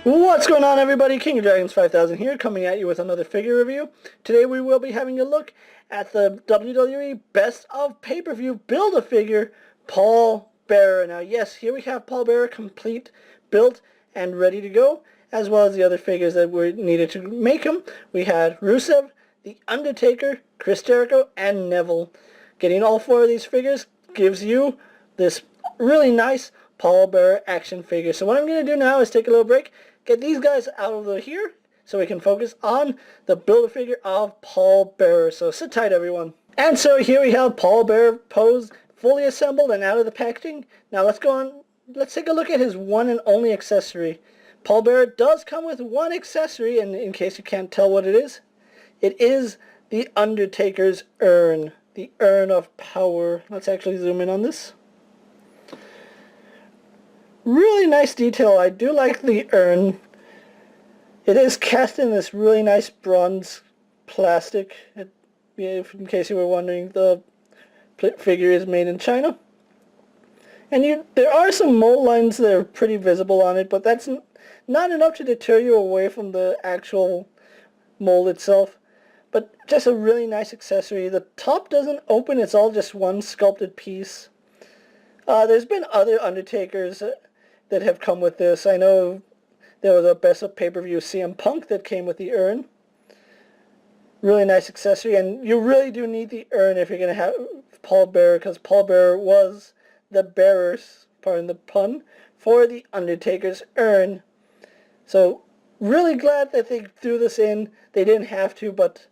What's going on, everybody? King of Dragons 5000 here, coming at you with another figure review. Today we will be having a look at the WWE Best of Pay-Per-View Build-A-Figure Paul Bearer. Now yes, here we have Paul Bearer complete, built, and ready to go, as well as the other figures that were needed to make him. We had Rusev, The Undertaker, Chris Jericho, and Neville. Getting all four of these figures gives you this really nice Paul Bearer action figure. So what I'm going to do now is take a little break, get these guys out of here so we can focus on the Build-A-Figure of Paul Bearer. So sit tight, everyone. And so here we have Paul Bearer posed, fully assembled and out of the packaging. Now let's go on. Let's take a look at his one and only accessory. Paul Bearer does come with one accessory, and in case you can't tell what it is the Undertaker's urn. The Urn of Power. Let's actually zoom in on this. Really nice detail. I do like the urn. It is cast in this really nice bronze plastic. In case you were wondering, the figure is made in China. And there are some mold lines that are pretty visible on it, but that's not enough to deter you away from the actual mold itself. But just a really nice accessory. The top doesn't open, it's all just one sculpted piece. There's been other Undertakers that have come with this. I know there was a Best of Pay-Per-View CM Punk that came with the urn. Really nice accessory, and you really do need the urn if you're going to have Paul Bearer, because Paul Bearer was the bearer, pardon the pun, for the Undertaker's urn. So really glad that they threw this in. They didn't have to, but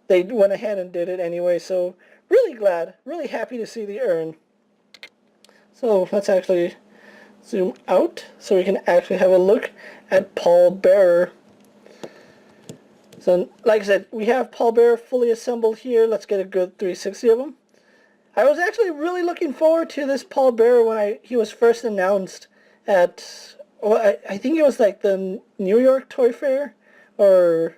they went ahead and did it anyway. So really glad, really happy to see the urn. So let's actually zoom out so we can actually have a look at Paul Bearer. So like I said, we have Paul Bearer fully assembled here. Let's get a good 360 of him. I was actually really looking forward to this Paul Bearer when he was first announced at, well, I think it was like the New York Toy Fair or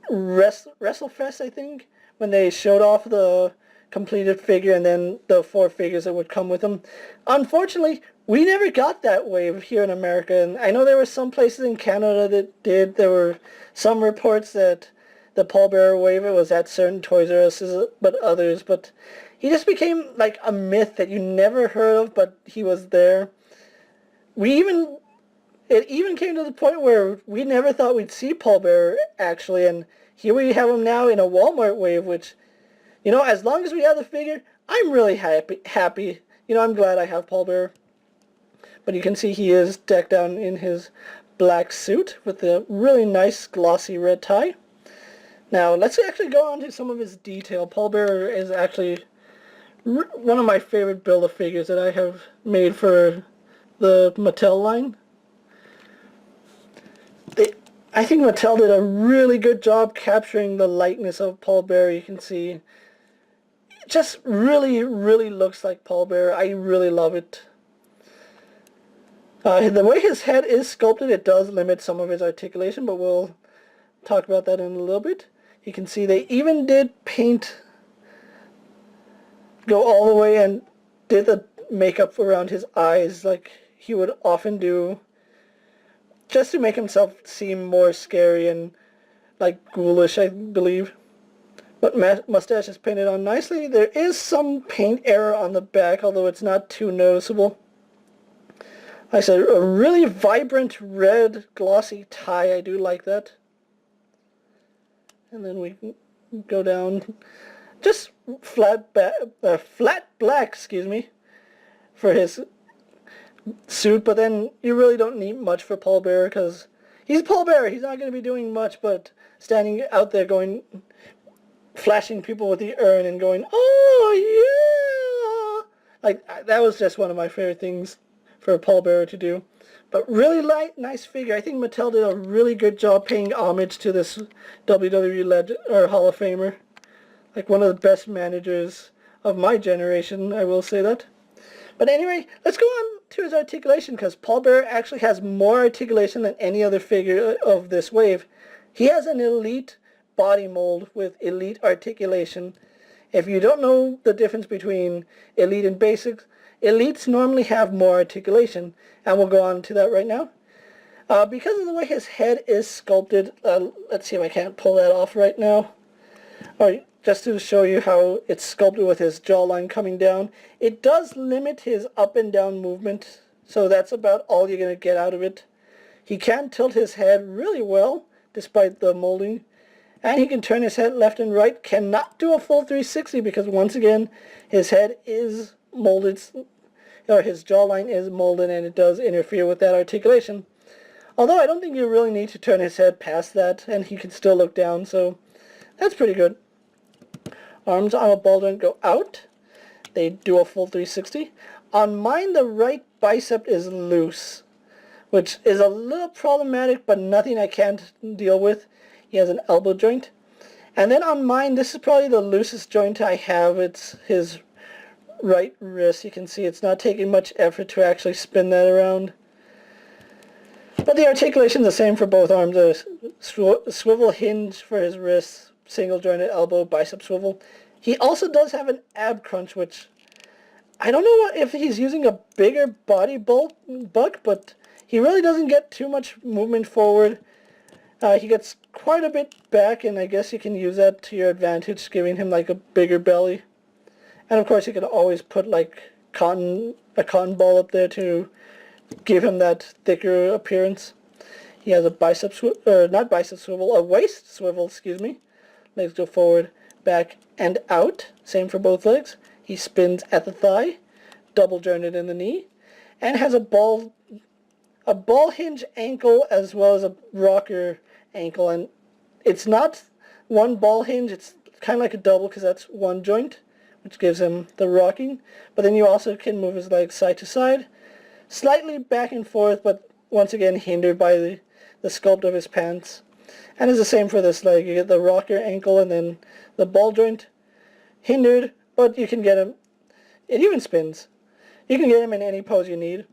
WrestleFest, I think, when they showed off the completed figure and then the four figures that would come with them. Unfortunately, we never got that wave here in America, and I know there were some places in Canada that did. There were some reports that the Paul Bearer wave was at certain Toys R Us, but he just became like a myth that you never heard of, but he was there. It even came to the point where we never thought we'd see Paul Bearer actually, and here we have him now in a Walmart wave, which, you know, as long as we have the figure, I'm really happy. You know, I'm glad I have Paul Bearer. But you can see he is decked out in his black suit with a really nice glossy red tie. Now, let's actually go on to some of his detail. Paul Bearer is actually one of my favorite Build-A-Figures that I have made for the Mattel line. I think Mattel did a really good job capturing the likeness of Paul Bearer. You can see it just really looks like Paul Bearer. I really love it. The way his head is sculpted, it does limit some of his articulation, but we'll talk about that in a little bit. You can see they even did go all the way and did the makeup around his eyes like he would often do, just to make himself seem more scary and like ghoulish, I believe. But mustache is painted on nicely. There is some paint error on the back, although it's not too noticeable. Like I said, a really vibrant red glossy tie. I do like that. And then we can go down, just flat black, excuse me, for his suit. But then you really don't need much for Paul Bearer, because he's Paul Bearer. He's not going to be doing much but standing out there flashing people with the urn and going, oh yeah! Like, that was just one of my favorite things for Paul Bearer to do. But really nice figure. I think Mattel did a really good job paying homage to this WWE legend or Hall of Famer. Like one of the best managers of my generation, I will say that. But anyway, let's go on to his articulation, because Paul Bearer actually has more articulation than any other figure of this wave. He has an elite body mold with elite articulation. If you don't know the difference between elite and basics, elites normally have more articulation, and we'll go on to that right now. Because of the way his head is sculpted, let's see if I can't pull that off right now. Alright, just to show you how it's sculpted with his jawline coming down. It does limit his up and down movement, so that's about all you're going to get out of it. He can tilt his head really well, despite the molding. And he can turn his head left and right. Cannot do a full 360 because, once again, his head is molded, or his jawline is molded, and it does interfere with that articulation. Although I don't think you really need to turn his head past that, and he can still look down, so that's pretty good. Arms on a ball joint go out. They do a full 360. On mine, the right bicep is loose, which is a little problematic, but nothing I can't deal with. He has an elbow joint. And then on mine, this is probably the loosest joint I have. It's his right wrist. You can see it's not taking much effort to actually spin that around. But the articulation is the same for both arms. A swivel hinge for his wrist, single jointed elbow, bicep swivel. He also does have an ab crunch, which I don't know if he's using a bigger body bulk, but he really doesn't get too much movement forward. He gets quite a bit back, and I guess you can use that to your advantage, giving him like a bigger belly. And of course you can always put like a cotton ball up there to give him that thicker appearance. He has a bicep swivel, a waist swivel, excuse me. Legs go forward, back, and out. Same for both legs. He spins at the thigh, double jointed in the knee, and has a ball hinge ankle as well as a rocker ankle. And it's not one ball hinge, it's kind of like a double because that's one joint, which gives him the rocking. But then you also can move his legs side to side, slightly back and forth, but once again hindered by the sculpt of his pants. And it's the same for this leg. You get the rocker ankle and then the ball joint hindered, but you can get him. It even spins. You can get him in any pose you need.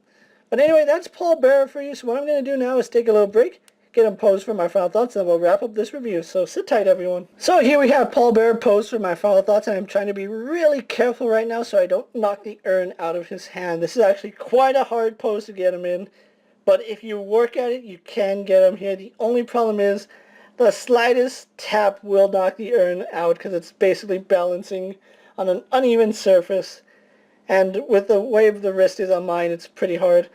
But anyway, that's Paul Bearer for you. So what I'm going to do now is take a little break, get him posed for my final thoughts, and we'll wrap up this review. So sit tight, everyone. So here we have Paul Bearer posed for my final thoughts, and I'm trying to be really careful right now so I don't knock the urn out of his hand. This is actually quite a hard pose to get him in, but if you work at it, you can get him here. The only problem is the slightest tap will knock the urn out because it's basically balancing on an uneven surface, and with the way the wrist is on mine, it's pretty hard.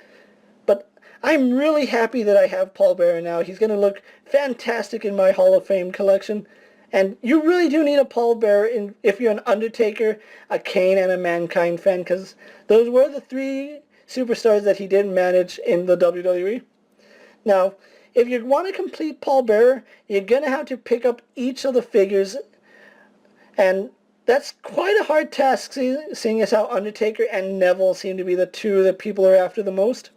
But I'm really happy that I have Paul Bearer now. He's going to look fantastic in my Hall of Fame collection. And you really do need a Paul Bearer if you're an Undertaker, a Kane, and a Mankind fan, because those were the three superstars that he did manage in the WWE. Now, if you want to complete Paul Bearer, you're going to have to pick up each of the figures, and that's quite a hard task, seeing as how Undertaker and Neville seem to be the two that people are after the most.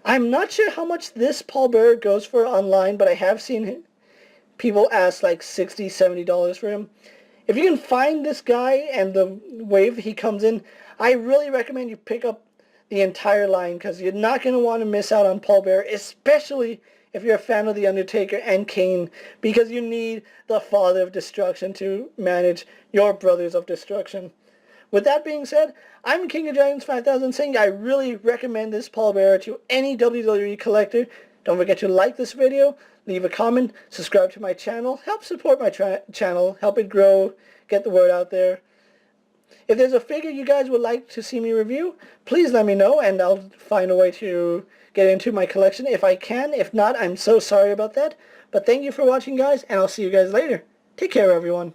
I'm not sure how much this Paul Bearer goes for online, but I have seen people ask like $60, $70 for him. If you can find this guy and the wave he comes in, I really recommend you pick up the entire line, because you're not going to want to miss out on Paul Bearer, especially if you're a fan of The Undertaker and Kane, because you need the Father of Destruction to manage your Brothers of Destruction. With that being said, I'm King of Dragons 5000 saying I really recommend this Paul Bearer to any WWE collector. Don't forget to like this video, leave a comment, subscribe to my channel, help support my channel, help it grow, get the word out there. If there's a figure you guys would like to see me review, please let me know and I'll find a way to get into my collection if I can. If not, I'm so sorry about that. But thank you for watching, guys, and I'll see you guys later. Take care, everyone.